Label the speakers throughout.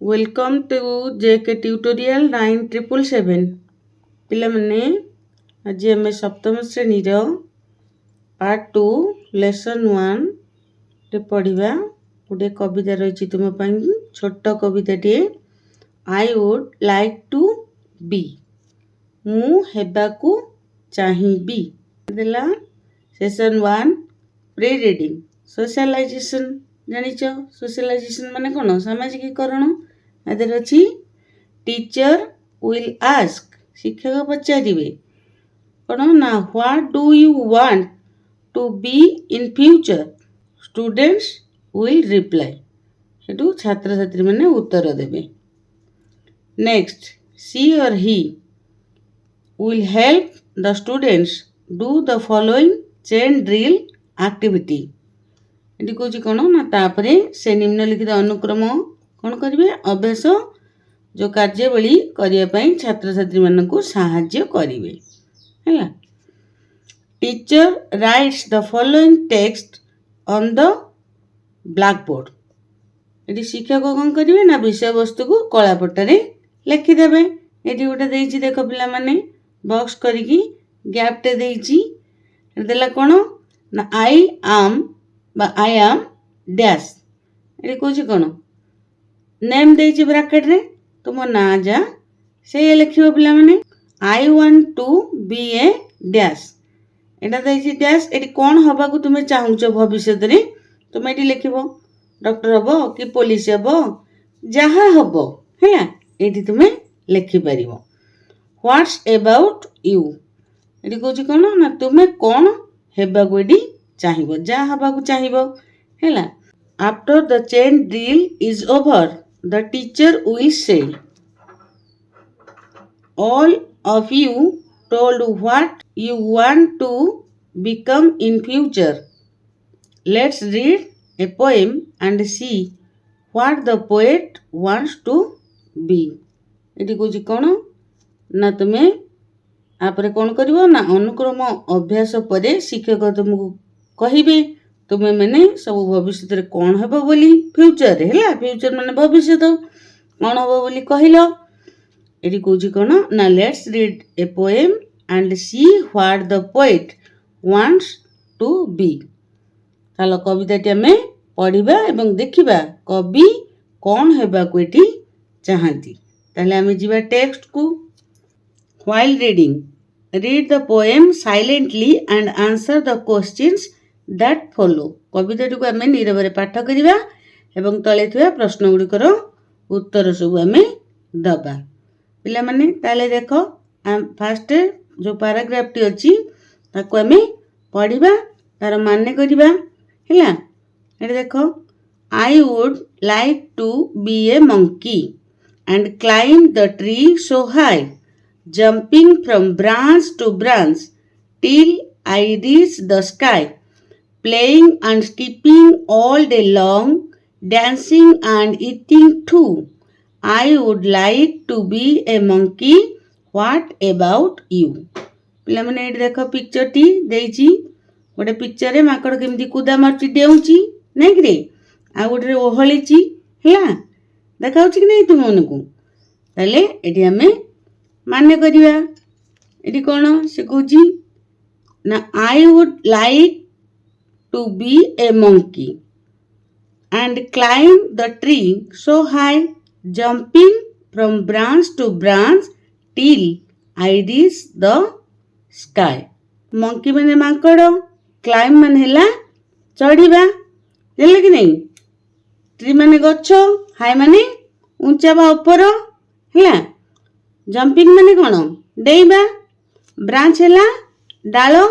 Speaker 1: Welcome to JK tutorial 9777 पिलामने आज आम सप्तम श्रेणी पार्ट 2 लेसन 1 रे पढ़िबा। गोटे कविता रही तुम छोट कविताटे I would like to be मु हेबाकू चाहिबी देला। सेशन 1 प्री रीडिंग सोशलाइजेशन जानिच सोशलाइजेशन माने कौन सामाजिकीकरण आदर अच्छी टीचर विल आस्क शिक्षक पचारे कौन ना what do you want to be in future students will reply हेतु छात्र छात्री माने उत्तर देवे। Next she or he will help the students do the following chain drill activity ये कौन कौन ना तापरे से निम्नलिखित अनुक्रम कौन करेंगे अभ्यास जो कार्यवली करने छात्र छात्री मान को साहाय्य करेंगे है। Teacher rights the following text on the black board ये शिक्षक कौन करेंगे ना विषय वस्तु को कलापटरे लिखिदेवे। ये गोटे देख पिला माने बॉक्स करिकी गैपटे देला कौन ना आई एम डैश ये कौन कौन नेम देछि ब्रैकेट रे तुम ना जा से लिखिबो पिला माने I want to be a dash एटा देछि डैश एटी कोन हबा को तुमे चाहुचो भविष्य रे तुमे एटी लिखिबो डॉक्टर हबो कि पुलिस हबो जहा हबो हैला एटी तुमे लिखि परिबो। व्हाट्स अबाउट यू एटी कहूची कोन ना तुमे कोन हेबा को एटी चाहिबो जा हबा को चाहिबो हैला। After the chain drill is over the teacher will say all of you told what you want to become in future. Let's read a poem and see what the poet wants to be. Eighty कौची कौन ना तुमे आपरे कौन करिवो ना अनुक्रम अभ्यास परे शिक्षक तुमको कहिबे तुमे मैंने सब भविष्य कौन हेबो बोली फ्यूचर है फ्यूचर माने भविष्य कौन हेबो बोली कहलो एटी कौची कौन ना let's read a poem and see what the poet wants to be. तालो कविताटी आमे पढ़िबा एवं देखिबा कवि कौन हेबा को एटी चाहती। ताले आमे जिबा टेक्स्ट को। While reading read the poem silently and answer the questions that follow कविताटी को आमे नीरव पाठ करिबा एवं तले थिबा प्रश्न गुड़िकर उत्तर सब आमे दबा। पिला माने ताले देखो फास्ट जो पैराग्राफ टी अछि ताको आमे पढ़िबा तार माने करिबा हैला। एटा देखो I would like to be a monkey and climb the tree so high jumping from branch to branch till I reach the sky playing and skipping all day long, dancing and eating too. I would like to be a monkey. What about you? पिला माने एठी देखो picture T देइची गोटे picture रे माकड़ केमती कुदा मारची डेउची नै कि आ गोटे रे ओहळीची हैला देखाउची कि नै तुम मनकू ताले एठी हमें मान्य करिया। एठी कोन से कहूची ना I would like to be a monkey and climb the tree so high jumping from branch to branch till I reach the sky. monkey माने माकड़ climb माने हैला चढ़ीबा जानले कि नहीं ट्री माने गछ हाई माने ऊंचा बा ऊपर हैला jumping माने कोन डेइबा ब्रांच हैला डालो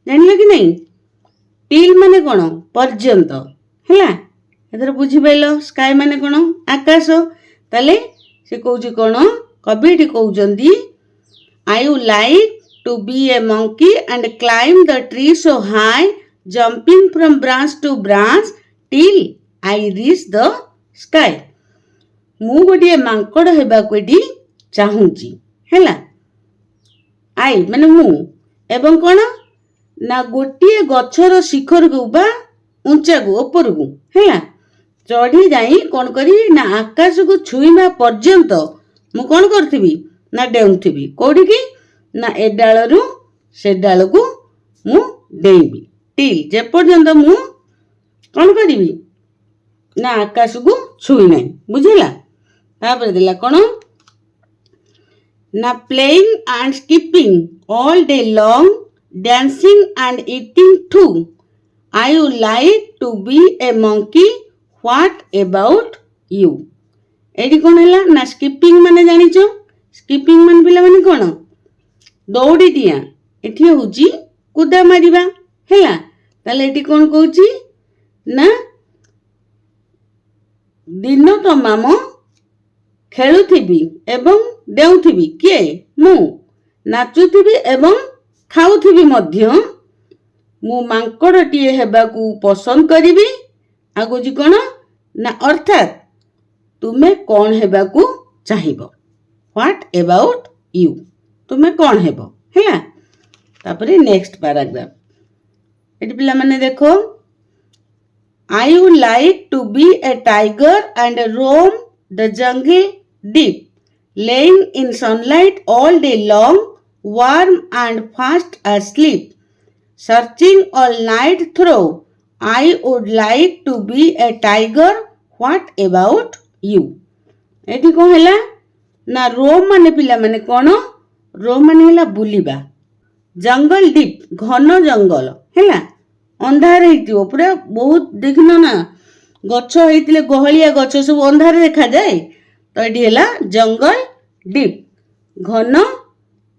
Speaker 1: जानले कि नहीं टिल माने कोन पर्यंत हैला एथर बुझी पाइलो स्काई माने कोन आकाश ताले से कहूची कोन कविटी कहउचंदी I would like to be a monkey and climb the tree so high jumping from branch to branch till I reach the sky मु गोटे मांकड़ हेबा को एटी चाहूची हैला आई माने मु एवं कोन ना गोटे गछर शिखर को बा ऊंचा को ऊपर को हैला चढ़ी जाई कौन करी ना आकाश को छुईमा पर्यंत मु कौन करथिबी ना डेउथिबी कोठी की ना ए डालरू से डाल को मु डेइबी टिल जे पर्यंत मु कौन करिबी ना आकाश को छुई नहीं बुझिला। तापर देला कौन ना playing and skipping all day long dancing and eating too. I would like to be a monkey. What about you? एडी कौन है ना स्किपिंग माने जानी चो स्किपिंग मान पिला माने कौन दौड़ी दिया एठी होची कुदा मारिबा हैला ताले एठी कौन कहूची ना दिन तमाम खेलुथिबी एवं डेउथिबी किए मु नाचुथिबी एवं खाउथिबी मध्य मु मांकड़टीए हेबाकू पसंद करिबी आगुजी कौन ना अर्थात तुमे कौन हेबाकू चाहिबो व्हाट अबाउट यू तुमे कौन हेबो हैला। तापरे नेक्स्ट पैराग्राफ एटी पिला माने देखो I would like to be a tiger and roam the jungle deep laying in sunlight all day long warm and fast asleep searching all night through. I would like to be a tiger. What about you? एठी कौन हैला ना रोम माने पिला माने कौन रोम माने हैला बुलिबा जंगल डीप घन जंगल हैला अंधार हेतिबो पूरा बहुत देखिनो ना गछ हेतिले गहलिया गछ सब अंधार देखा जाए तो एठी हैला जंगल डीप घन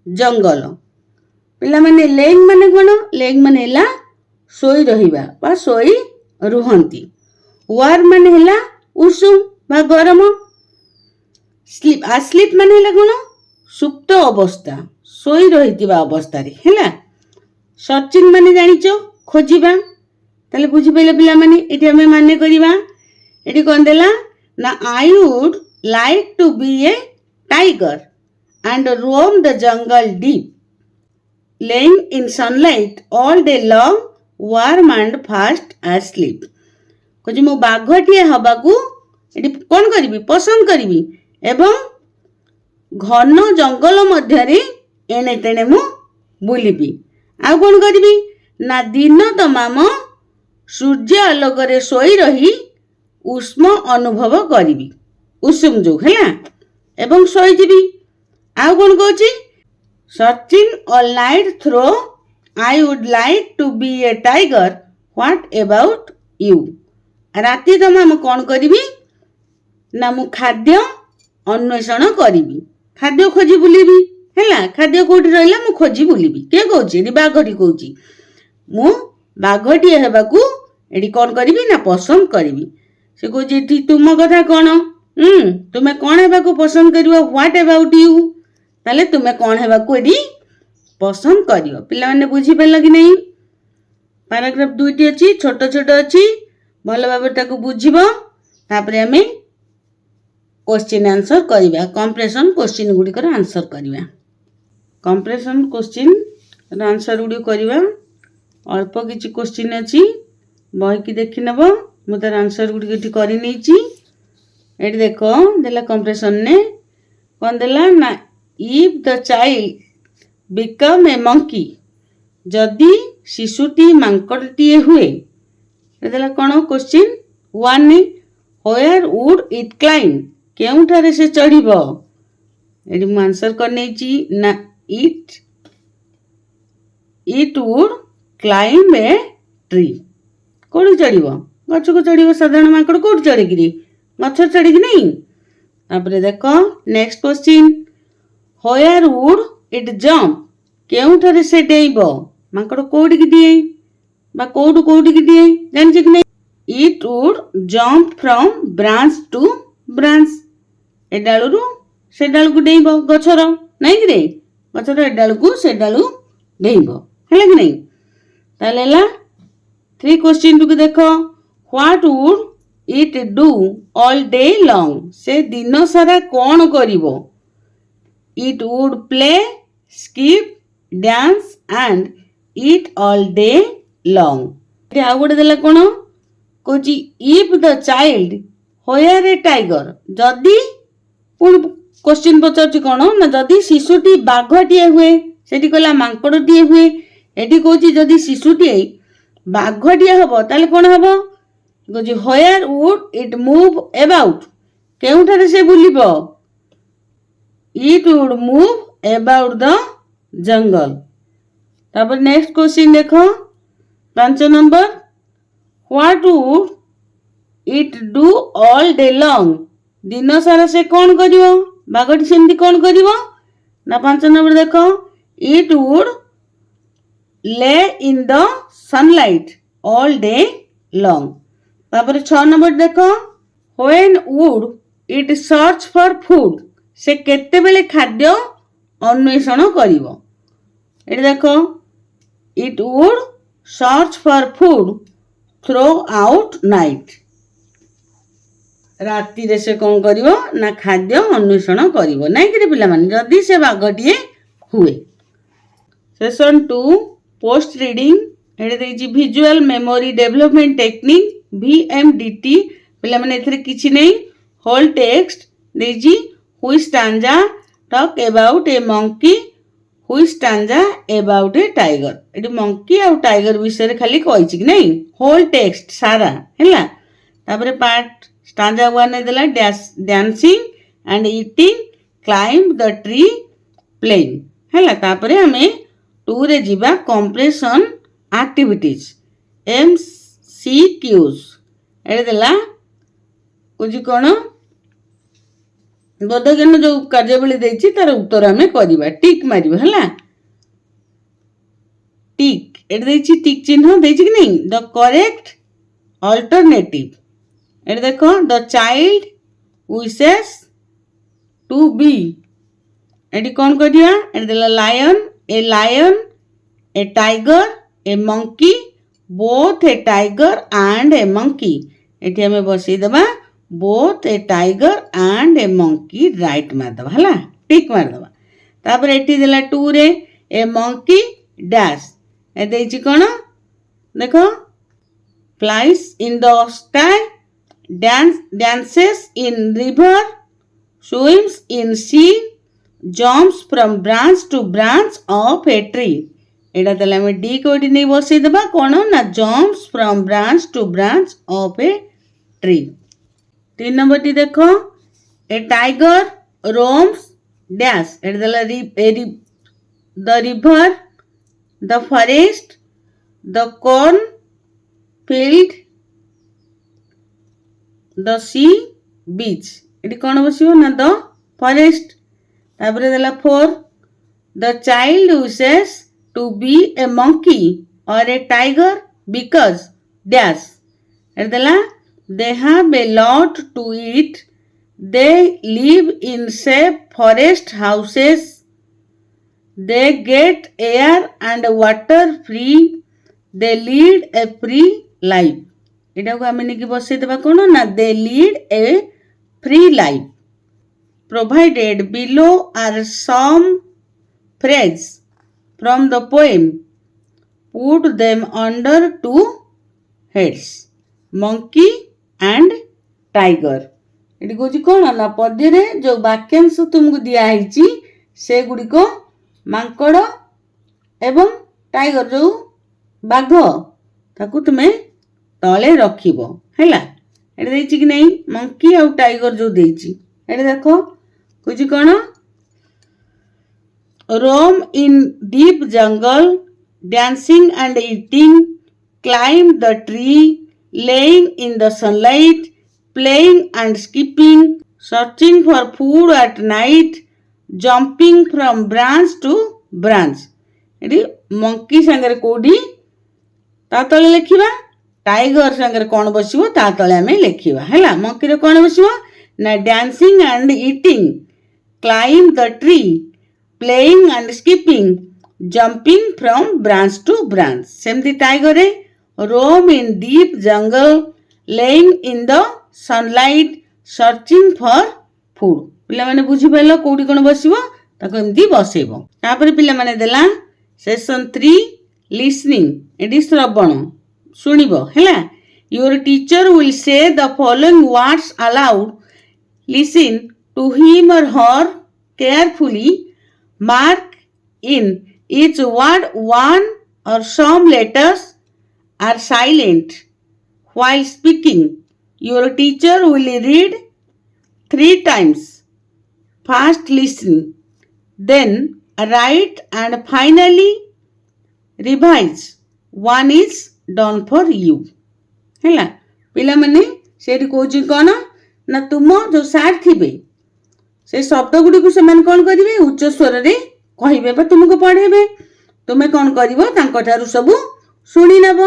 Speaker 1: जंगल पिला माने लेग माने कौन लेग माने हैला सोई रहिबा बा सोई रुहंती वार माने हैला उषुम बा गरम स्लीप आस्लीप माने हैला कौन सुप्त अवस्था सोई रहितिबा अवस्था रे हैला सर्चिंग माने जानिचो खोजिबा ताले बुझी पइले पिला माने एठी हमें माने करिबा एठी कोन देला ना I would like to be a tiger and roam the jungle deep, laying in sunlight all day long, warm and fast asleep. कजी मो बाघटिए हबाकू एटी कोन करिबी पसंद करिबी एवं घन जंगल मध्यरे एने तेने मु बुलिबी आ कोन करिबी ना दिन तमाम सूर्य आलोकरे सोई रही उष्म अनुभव करिबी उष्म जो हैला एवं सोई जीबी आउ कौन कहूँ searching all night through I would like to be a tiger what about you राति तमाम कौन करी ना मु खाद्य अन्वेषण करी खाद्य खोजी बुलिबी हैला खाद्य कोठी रहिला मु खोजी बुलिबी के कहूँ एडी बाघटी कहूँ मु बाघटी हेबाकू एडी कौन करी ना पसंद करी से कहूँ तुम कथा कौन तुम्हें कौन हेबाकू पसंद करिवो व्हाट अबाउट यू ताले तुम्हें कौन हेबाकू एडी पसंद करिवो पिला माने बुझी पेला कि नहीं पैराग्राफ दुईटी अछि छोट छोट अछि भल भाबे ताकू बुझिबो तापरे हमें क्वेश्चन आंसर करिबा कंप्रेशन क्वेश्चन गुडी कर आंसर करिबा कंप्रेशन क्वेश्चन र आंसर गुडी करिबा अल्प किछि क्वेश्चन अछि बही की देखि नबो मु तार आंसर गुडी केठी करि नैछि एठी देखो देला कंप्रेशन ने कोन देला ना if the child become a monkey जदि शिशुटी मांकड़टीए हुए देला कोन question 1 where would it climb केउठारे से चढ़िबो एठी मु आंसर कर नैछि ना it would climb a tree कोठी चढ़िबो गछ को चढ़िबो साधारण मांकड़ कोठी चढ़े कि गछ चढ़े कि नहीं तापरे देखो next question where would it jump केउठारे से डेइबो मांकड़ कोठी कि दिए बा कोठी कि दिए जानि कि नहीं it would jump from branch to branch ए डालू से डालू को डेइबो गछर नहीं कि रे गछर ए डालू को से डालू डेइबो हैला कि नहीं ताले ला 3 क्वेश्चन टू देखो what would it do all day long से दिन सारा कौन करिवो it would play skip dance and eat all day long आ गोटे देला कौन Cauchy if the child होयर A tiger जदि पुणी क्वेश्चन पचार कौन ना जदि शिशुटी बाघटीए हुए सेठी कहला मांकड़टीए हुए एटी कौची जदि शिशुटीए बाघटीए हम ताले कौन हम कौची where would it move about केउठारे से बुलिबो it would move about the jungle. तापर नेक्स्ट क्वेश्चन देखो 5 number what would it do all day long दिन सारा से कौन करिवो बाघटी सेमती कौन करिवो ना 5 नंबर देखो it would lay in the sunlight all day long. तापर 6 नंबर देखो when would it search for food से केतेबेले खाद्य अन्वेषण करिवो एटी देखो it would search for food throughout night राति रे से कौन करिवो ना खाद्य अन्वेषण करिवो नाइ कि पिला माने जदि से बाघटीए हुए। सेशन 2 पोस्ट रीडिंग एडे देछि visual memory development technique VMDT पिला माने एथरे किछि नै होल टेक्स्ट देछि which stanza talk about a monkey which stanza about a tiger एटी मंकी आ टाइगर विषय रे खाली कहिछि कि नै होल टेक्स्ट सारा हैला। तापरे पार्ट स्टांजा 1 ने देला dancing and eating climb the tree playing हैला। तापरे हमें 2 रे जीवा कंप्रेशन एक्टिविटीज MCQs एडे देला कुछ कोन बोधज्ञान जो कार्यावली देछि तार उत्तर हमें करिबा टिक मारिबा हैला टिक एडे देछि टिक चिन्ह देछि कि नै द करेक्ट अल्टरनेटिव एडे देखो the child wishes to be एडी कोन करिया एडे देला lion a tiger a monkey both a tiger and a monkey एठी हमें बसई देबा both a tiger and a monkey right मार दबा हला टिक मार दबा। तापर एठी देला 2 रे ए मंकी डैश ए देछि कोन देखो flies in the sky dances in river swims in sea jumps from branch to branch of a tree एडा तले हमें डी कोडी नहीं बसई देबा कोन ना jumps from branch to branch of a tree। 3 number टी देखो ए टाइगर roams dash एडा तले the river the forest the corn field the sea beach एटी कौन बसिबो ना द फॉरेस्ट। तापरे देला 4 the child wishes to be a monkey और ए टाइगर बिकॉज डैश एटी देला they have a lot to eat they live in safe forest houses they get air and water free they lead a free life एटा को हमें निकी बसई देबा कोन ना they lead a free life. Provided below are some phrase from the poem put them under 2 heads monkey and tiger एटी कोची कोन ना पद्य रे जो वाक्यांश तुमको दिया हिची से गुडी को मांकड़ एवं टाइगर जो बाघ ताकू तुम्हें तले रखिबो हैला एटे देछि कि नहीं मंकी और टाइगर जो देछि एटे देखो कुछ कोन roam in deep jungle dancing and eating climb the tree laying in the sunlight playing and skipping searching for food at night jumping from branch to branch eighty monkey संगे कोडी ता तले लिखिबा टाइगर संगे कोन बसिबो ता तले हमें लिखिबा हैला मंकी रे कोन बसिबो ना dancing and eating climb the tree playing and skipping jumping from branch to branch सेमती टाइगर रे roam in deep jungle laying in the sunlight searching for food पिला माने बुझी पाइलो कोडी कोन बसिबो ताको एमती बसेबो तापर पिला माने देला सेशन 3 लिसनिंग एडी श्रवण सुनिबो हैला Your teacher will say the following words aloud. Listen to him or her carefully. Mark in each word one or some letters are silent while speaking. Your teacher will read 3 times. First listen, then write and finally revise. One is done for you. ହେଲା ପିଲାମାନେ ସେଇଠି କହୁଛି କ'ଣ ନା ତୁମ ଯୋଉ sir ଥିବେ ସେ ଶବ୍ଦ ଗୁଡ଼ିକୁ ସେମାନେ କ'ଣ କରିବେ ଉଚ୍ଚ ସ୍ୱରରେ କହିବେ ବା ତୁମକୁ ପଢ଼େଇବେ ତୁମେ କ'ଣ କରିବ ତାଙ୍କଠାରୁ ସବୁ ଶୁଣି ନେବ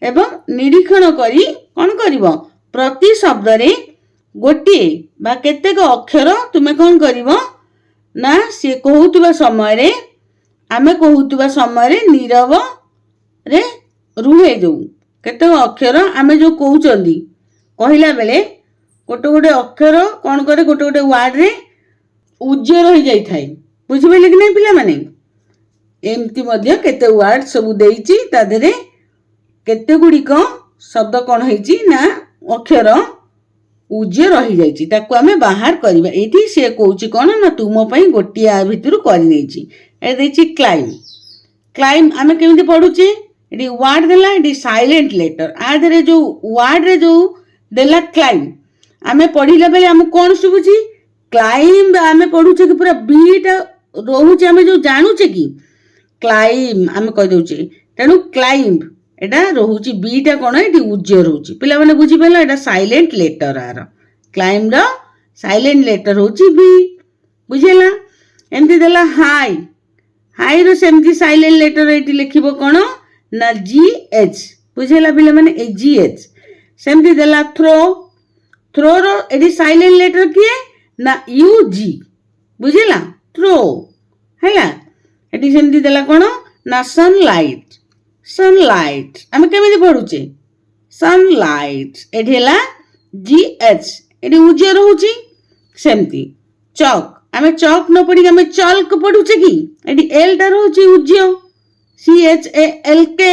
Speaker 1: ଏବଂ ନିରୀକ୍ଷଣ କରି କ'ଣ କରିବ ପ୍ରତି ଶବ୍ଦରେ ଗୋଟିଏ ବା କେତେକ ଅକ୍ଷର ତୁମେ କ'ଣ କରିବ ନା ସେ କହୁଥିବା ସମୟରେ ଆମେ କହୁଥିବା ସମୟରେ ନୀରବରେ ରୁହେଇ ଦେଉ କେତେକ ଅକ୍ଷର ଆମେ ଯୋଉ କହୁଛନ୍ତି କହିଲା ବେଳେ ଗୋଟେ ଗୋଟେ ଅକ୍ଷର କ'ଣ କରେ ଗୋଟେ ଗୋଟେ ୱାର୍ଡରେ ଉଜ୍ଜ୍ୱ ରହିଯାଇଥାଏ ବୁଝିପାରିଲେ କି ନାହିଁ ପିଲାମାନେ ଏମିତି ମଧ୍ୟ କେତେ ୱାର୍ଡ ସବୁ ଦେଇଛି ତା ଦେହରେ କେତେ ଗୁଡ଼ିକ ଶବ୍ଦ କ'ଣ ହେଇଛି ନା ଅକ୍ଷର ଉଜ୍ଜ୍ୱ ରହିଯାଇଛି ତାକୁ ଆମେ ବାହାର କରିବା ଏଇଠି ସେ କହୁଛି କ'ଣ ନା ତୁମ ପାଇଁ ଗୋଟିଏ ଆ ଭିତରୁ କରିନେଇଛି ଏ ଦେଇଛି କ୍ଲାଇମ୍ କ୍ଲାଇମ୍ ଆମେ କେମିତି ପଢୁଛେ ଏଠି ୱାର୍ଡ ଦେଲା ଏଠି ସାଇଲେଣ୍ଟ ଲେଟର ଆ ଦେହରେ ଯୋଉ ୱାର୍ଡରେ ଯୋଉ ଦେଲା କ୍ଲାଇମ୍ ଆମେ ପଢିଲା ବେଳେ ଆମକୁ କ'ଣ ଶୁଭୁଛି କ୍ଲାଇମ୍ବ ଆମେ ପଢୁଛେ କି ପୁରା ବିଟା ରହୁଛି ଆମେ ଯୋଉ ଜାଣୁଛେ କି କ୍ଲାଇମ୍ ଆମେ କହିଦେଉଛେ ତେଣୁ କ୍ଲାଇମ୍ବ এটা রହୁଛି বিটা কোন এটি উজ্জ্ব রହୁଛି ପିଲାମାନେ ବୁଝିପାରିଲ এটা ସାଇଲେଣ୍ଟ ଲେଟର ଆର କ୍ଲାଇମ୍ର ସାଇଲେଣ୍ଟ ଲେଟର ହଉଛି ବି ବୁଝିଲା ଏମିତି ଦେଲା ହାଇ ହାଇର ସେମିତି ସାଇଲେଣ୍ଟ ଲେଟର ଏଠି ଲେଖିବ କ'ଣ ନା ଜି ଏଚ୍ ବୁଝିଲା ପିଲାମାନେ ଏ ଜି ଏଚ୍ ସେମିତି ଦେଲା ଥ୍ରୋ ଥ୍ରୋର ଏଠି ସାଇଲେଣ୍ଟ ଲେଟର କିଏ ନା ୟୁ ଜି ବୁଝିଲା ଥ୍ରୋ ହେଲା ଏଠି ସେମିତି ଦେଲା କ'ଣ ନା ସନଲାଇଟ୍ sunlight ଆମେ କେମିତି ପଢୁଛେ sunlight ଏଠି ହେଲା ଜି ଏଚ୍ ଏଠି ଉଜ୍ଜ୍ୱ ରହୁଛି ସେମିତି ଚକ୍ ଆମେ ଚକ୍ ନ ପଢିକି ଆମେ ଚଲ୍କ ପଢୁଛେ କି ଏଠି ଏଲ୍ ଟା ରହୁଛି ଉଜ୍ଜ୍ୱ C H A L K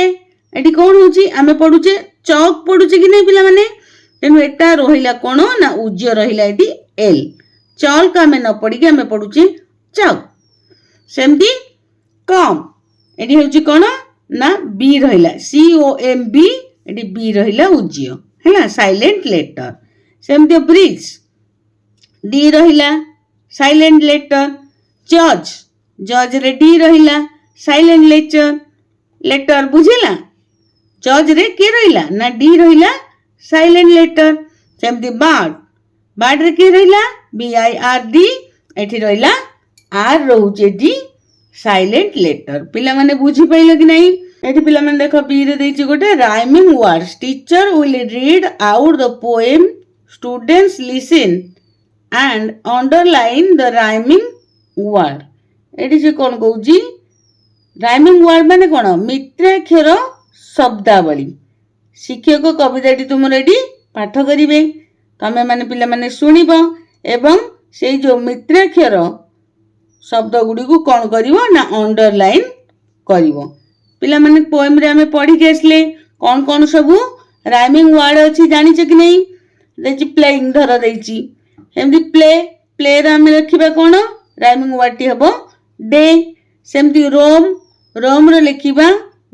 Speaker 1: ଏଠି କ'ଣ ହଉଛି ଆମେ ପଢୁଛେ ଚକ୍ ପଢୁଛେ କି ନାହିଁ ପିଲାମାନେ ତେଣୁ ଏଟା ରହିଲା କ'ଣ ନା ଉଜ୍ଜ୍ୱ ରହିଲା ଏଠି ଏଲ୍ ଚଲ୍କ ଆମେ ନ ପଢିକି ଆମେ ପଢୁଛେ ଚକ୍ ସେମିତି କମ୍ ଏଠି ହେଉଛି କ'ଣ ନା ବି ରହିଲା ସି ଓ ଏମ୍ ବି ଏଠି ବି ରହିଲା ଉଜ୍ଜ୍ୱ ହେଲା ସାଇଲେଣ୍ଟ ଲେଟର ସେମିତି ବ୍ରିଜ ଡି ରହିଲା ସାଇଲେଣ୍ଟ ଲେଟର ଜଜ୍ ଜଜ୍ରେ ଡି ରହିଲା ସାଇଲେଣ୍ଟ ଲେଟର ବୁଝିଲା ଜଜ୍ରେ କିଏ ରହିଲା ନା ଡି ରହିଲା ସାଇଲେଣ୍ଟ ଲେଟର ସେମିତି ବାର୍ଡରେ କିଏ ରହିଲା BIRD ଏଠି ରହିଲା ଆର୍ ରହୁଛି ଏଠି ସାଇଲେଣ୍ଟ ଲେଟର ପିଲାମାନେ ବୁଝିପାରିଲ କି ନାହିଁ ଏଠି ପିଲାମାନେ ଦେଖ ବି ରେ ଦେଇଛି ଗୋଟେ rhyming words teacher will read out the poem students listen and underline the rhyming word ଏଠି ସେ କ'ଣ କହୁଛି ରାଇମିଂ ୱାର୍ଡ ମାନେ କ'ଣ ମିତ୍ରାକ୍ଷର ଶବ୍ଦାବଳୀ ଶିକ୍ଷକ କବିତାଟି ତୁମର ଏଠି ପାଠ କରିବେ ତମେ ମାନେ ପିଲାମାନେ ଶୁଣିବ ଏବଂ ସେଇ ଯୋଉ ମିତ୍ରାକ୍ଷର ଶବ୍ଦ ଗୁଡ଼ିକୁ କ'ଣ କରିବ ନା ଅଣ୍ଡରଲାଇନ୍ କରିବ ପିଲାମାନେ ପୋଏମ୍ରେ ଆମେ ପଢିକି ଆସିଲେ କ'ଣ କ'ଣ ସବୁ ରାଇମିଂ ୱାର୍ଡ ଅଛି ଜାଣିଛ କି ନାହିଁ ଦେଇଛି ପ୍ଲେଇଂ ଧର ଦେଇଛି ସେମିତି ପ୍ଲେର ଆମେ ଲେଖିବା କ'ଣ ରାଇମିଂ ୱାର୍ଡଟି ହେବ ଡେ ସେମିତି ରୋମ୍ର ଲେଖିବା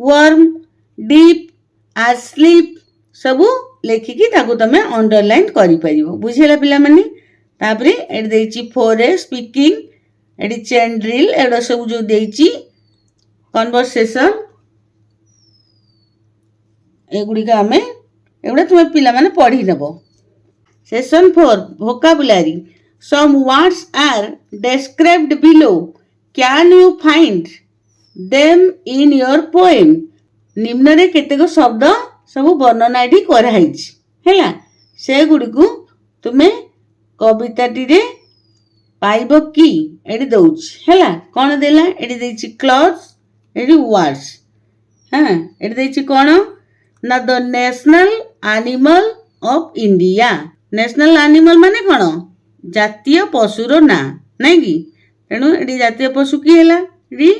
Speaker 1: ୱାର୍ମ ଡିପ୍ ଆସ୍ଲିପ୍ ସବୁ ଲେଖିକି ତାକୁ ତମେ ଅଣ୍ଡରଲାଇନ୍ କରିପାରିବ ବୁଝିଲା ପିଲାମାନେ ତାପରେ ଏଠି ଦେଇଛି ଫୋରେ ସ୍ପିକିଂ ଏଠି ଚେନ୍ ଡ୍ରିଲ୍ ଏଗୁଡ଼ା ସବୁ ଯୋଉ ଦେଇଛି କନଭରସେସନ ଏଗୁଡ଼ିକ ଆମେ ଏଗୁଡ଼ା ତୁମେ ପିଲାମାନେ ପଢି ନେବ session 4 vocabulary some words are described below can you find them in your poem ନିମ୍ନରେ କେତେକ ଶବ୍ଦ ସବୁ ବର୍ଣ୍ଣନା ଏଠି କରାହେଇଛି ହେଲା ସେଗୁଡ଼ିକୁ ତୁମେ କବିତାଟିରେ ପାଇବ କି ଏଠି ଦଉଛି ହେଲା କ'ଣ ଦେଲା ଏଠି ଦେଇଛି କ୍ଲଜ୍ ଏଠି ୱାର୍ଡସ୍ ଏଠି ଦେଇଛି କ'ଣ ନା the national animal of India national animal ମାନେ କ'ଣ ଜାତୀୟ ପଶୁର ନାଁ ନାଇଁ କି ତେଣୁ ଏଠି ଜାତୀୟ ପଶୁ କି ହେଲା ଏଠି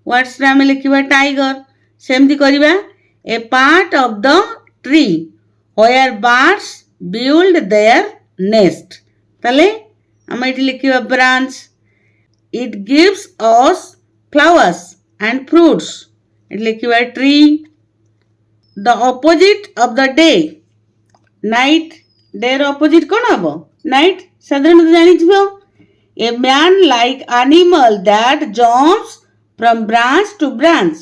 Speaker 1: ୱାର୍ଡସ୍ରେ ଆମେ ଲେଖିବା ଟାଇଗର ସେମିତି କରିବା a part of the tree where birds build their nest. তাহলে আমরা এটি লিখিবা branch. It gives us flowers and fruits. এটি লিখিবা tree. The opposite of the day. Night. Day ର opposite କ'ଣ ହେବ? Night. ସାଧାରଣତଃ ଜାଣିଥିବ. A man like animal that jumps from branch to branch.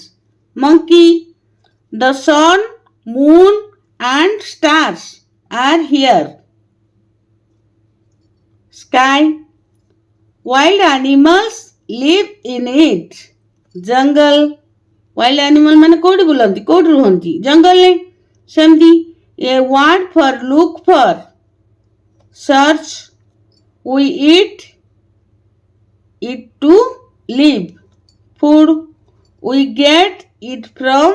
Speaker 1: Monkey. The sun, moon and stars are here. Sky. Wild animals live in it. Jungle. Wild animal ମାନେ କୋଉଠି ବୁଲନ୍ତି? କୋଉଠି ରୁହନ୍ତି? ଜଙ୍ଗଲରେ. ସେମିତି a word for look for. Search. We eat it to live. Food. We get it from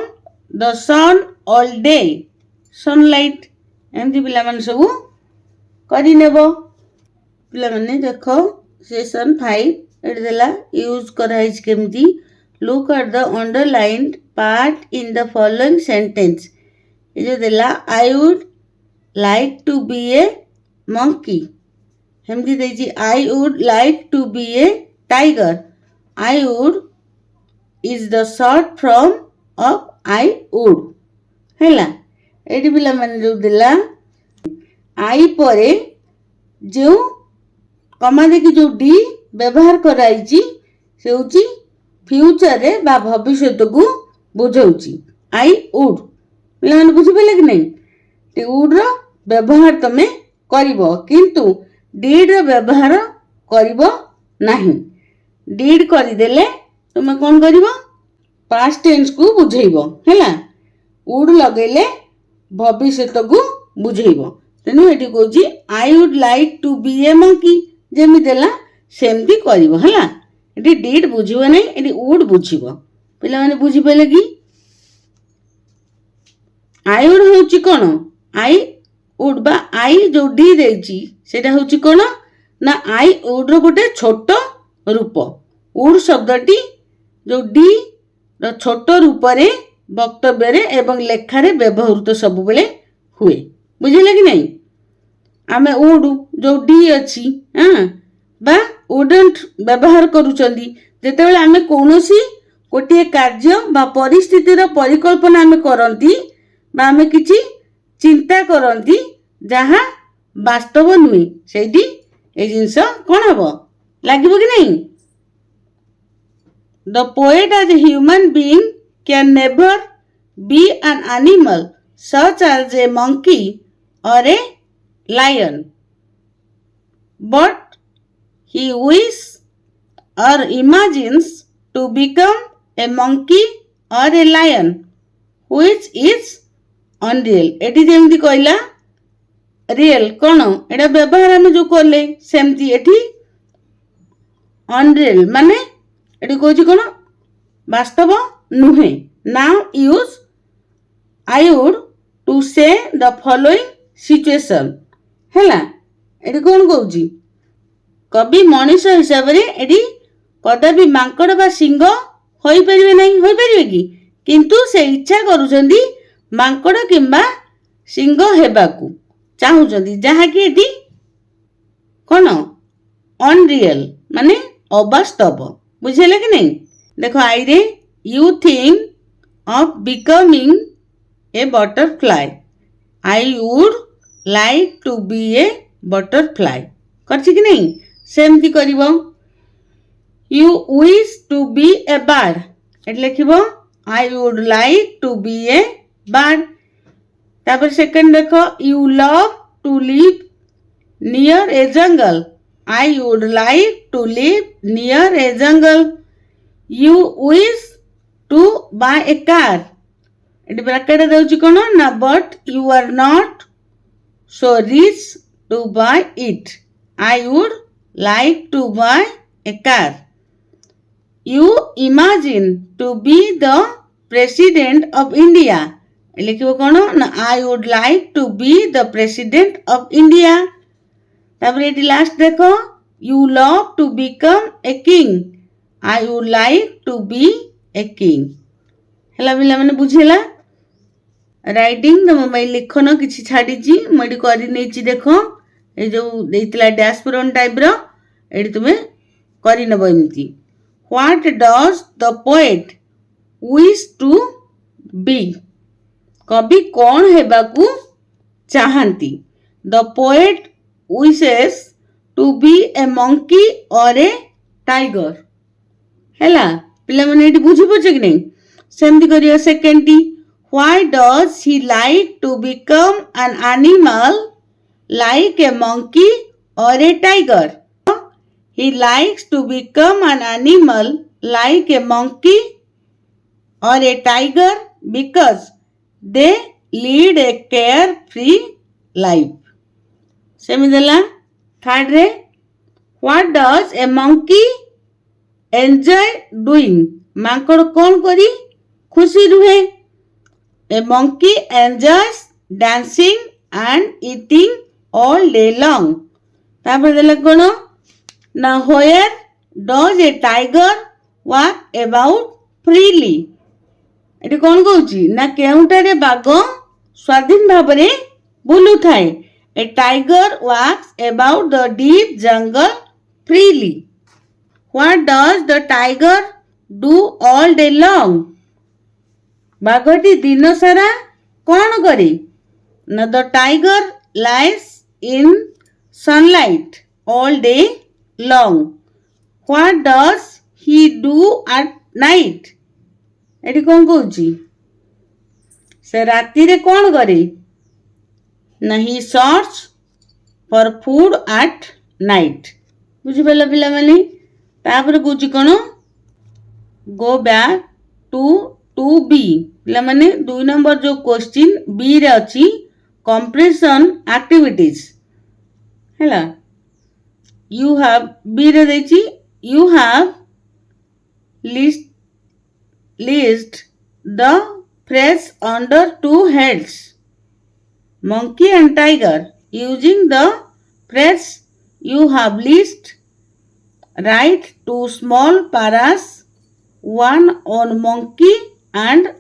Speaker 1: the sun all day. Sunlight. ଏମିତି ପିଲାମାନେ ସବୁ କରିନେବ. ପିଲାମାନେ ଦେଖ ସେସନ୍ 5 ଏଠି ଦେଲା ୟୁଜ୍ କରାହେଇଛି କେମିତି. Look at the underlined part in the following sentence. ये जो देला I would like to be a monkey. हेमती देजी I would like to be a tiger. I would is the short form of I would. ହେଲା ଏଠି ପିଲାମାନେ जो देला I ପରେ जो कमा देखि जो डी व्यवहार कराइची से होची फ्यूचर रे बा भविष्यत को बुझाउची. आई वुड पिलाने बुझी पेले कि नहीं. ते वुड रो व्यवहार तमे करिवो किंतु डीड रो व्यवहार करिवो नाही. डीड करि देले तमे कोन करिवो पास्ट टेंस को बुझाइवो. हैला वुड लगेले भविष्यत को बुझाइवो. तेनु एठी कोची I would like to be a monkey जेमी देला सेमती करिवो. हैला एटी डीड बुझिबो नै एटी वुड बुझिबो. पिला माने बुझि पेले कि आई वुड होची कोन आई वुड बा आई जो डी देची सेटा होची कोन ना आई वुड रो गोटे छोट रूप. वुड शब्दटी जो डी रो छोट रूप रे वक्तव्य रे एवं लेखा रे व्यवहृत सब बेले हुए. बुझिले कि नहीं. आमे वुड जो डी अछि हां बा वुडंट व्यवहार करूचंदी जेतेबेले आमे कोनोसी गोटे कार्य बा परिस्थितिर परिकल्पना आमे करंती बा आमे किछि चिंता करंती जहाँ वास्तव नुहे सेठी ए जिंस कोन हबो लागिबो कि नहीं. The poet as a human being can never be an animal such as a monkey or a lion, but he wishes or imagines to become a monkey or a lion, which is unreal. एटी जेमती कहला real कौन एटा व्यवहार आम जो कले सेमती एटी अनरियल माने एटी कहछि कोन वास्तव नुहे. Now use I would to say the following situation. हैला एटी कोन कहछि कवि मनीष हिसाब रे एटी कदापि मांकड़ बा सिंह होई परिबे नहीं. होई परिबे कि किंतु से इच्छा करूचंदी मांकड़ किंबा सिंह हेबाकू चाहूचंदी जहा कि एटी कोन अनरियल माने अवास्तव. बुझिले कि नहीं. देखो आई रे you think of becoming a butterfly. I would like to be a butterfly. करछि कि नहीं. सेमती करिवो you wish to be a bird एट लिखिबो I would like to be a bird. तापर सेकंड देखो you love to live near a jungle. I would like to live near a jungle. You wish to buy a car एट bracket देउची कोन ना but you are not so rich to buy it. I would like to buy a car. You imagine to be the president of India. लिखिबो कोन ना I would like to be the president of India. तापर eighty last देखो you love to become a king. I would like to be a king. ହେଲା ପିଲା ମାନେ ବୁଝିଲା. Writing तो mobile लिखन किसी छाड़ी मुझे कर देख ये जो डैशबोर्ड टाइप री तुम्हें करनब एमती what does the poet wish to be कवि कौन हेबाकू चाहती the poet wishes to be a monkey और ए टाइगर हैला पिला माने एटी बुझी पछे कि नहीं सेमती करियो सेकंड टी why does he like to become an animal like a monkey और a tiger he likes to become an animal like a monkey और a tiger because they lead a care free life सेमती देला third रे what does a monkey enjoy doing मांकड़ कौन करी खुशी रुहे a monkey enjoys dancing and eating all day long तापर देला कोन ना where does A tiger walk about freely eighty कौन कहूची ना केउटारे बाघ स्वाधीन भाव में बुलू थाए a tiger walks about the deep jungle freely What does the tiger do all day long? बाघटी दिन सारा कौन करे ना the tiger lies in sunlight all day long what does he do at night एटी कौन कहूची से राति रे कौन करे ना he search for food at night बुझी पाल पिला माने तापर कौच कौन गो बैक टू बी पिला माने 2 नंबर जो क्वेश्चन बी रे अच्छी कंप्रेशन एक्टिविटीज हैला यू हैव बी रे देची you have list the phrase under 2 heads monkey and tiger using the phrase you have list write 2 small paras, one on monkey and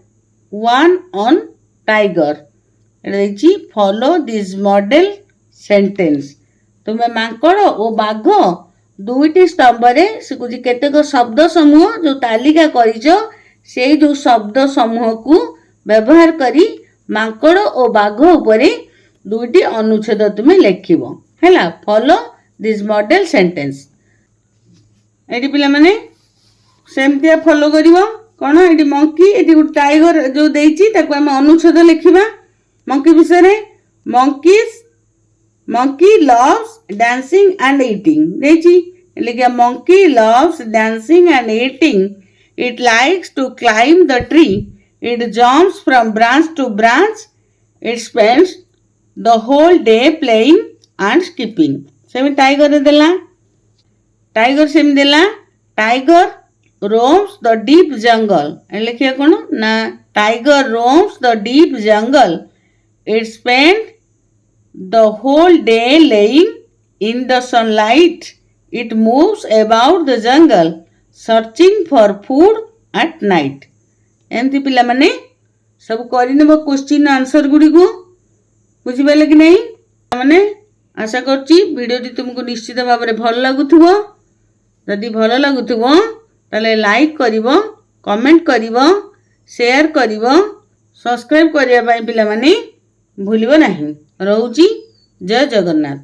Speaker 1: one on tiger follow this model sentence तुम्हें मांकड़ और बाघ दुईटी स्तंभ शिखुची केतेक शब्द समूह जो तालिका करिचो से जो शब्द समूह को व्यवहार करी मांकड़ और बाघ उपरे दुईटी अनुच्छेद तुम्हें लेखिबो हैला फॉलो दिस मॉडल सेंटेंस एटी पिला माने सेमतिया फॉलो करिवो कोन एटी मंकी एटी टाइगर जो देइची ताको हम अनुच्छेद लेखिबा मंकी विषय रे monkey loves dancing and eating देइची लेकिन monkey loves dancing and eating it likes to climb the tree It jumps from branch to branch. It spends the whole day playing and skipping. Semi tiger देला tiger semi देला tiger roams the deep jungle लिखिए कौन ना tiger roams the deep jungle. It spends the whole day laying in the sunlight. It moves about the jungle searching for food at night. एमती पिला माने सब करनेब question answer Gudi को बुझिपाले कि नहीं माने आशा करची वीडियोटी तुमको निश्चित भाव में भल लगुथिबो जदि भल लगुथिबो ताले लाइक करिवो कमेंट करिवो शेयर करिवो सब्सक्राइब करिया पई पिला माने भूलिबो नाही रहउची जय जगन्नाथ।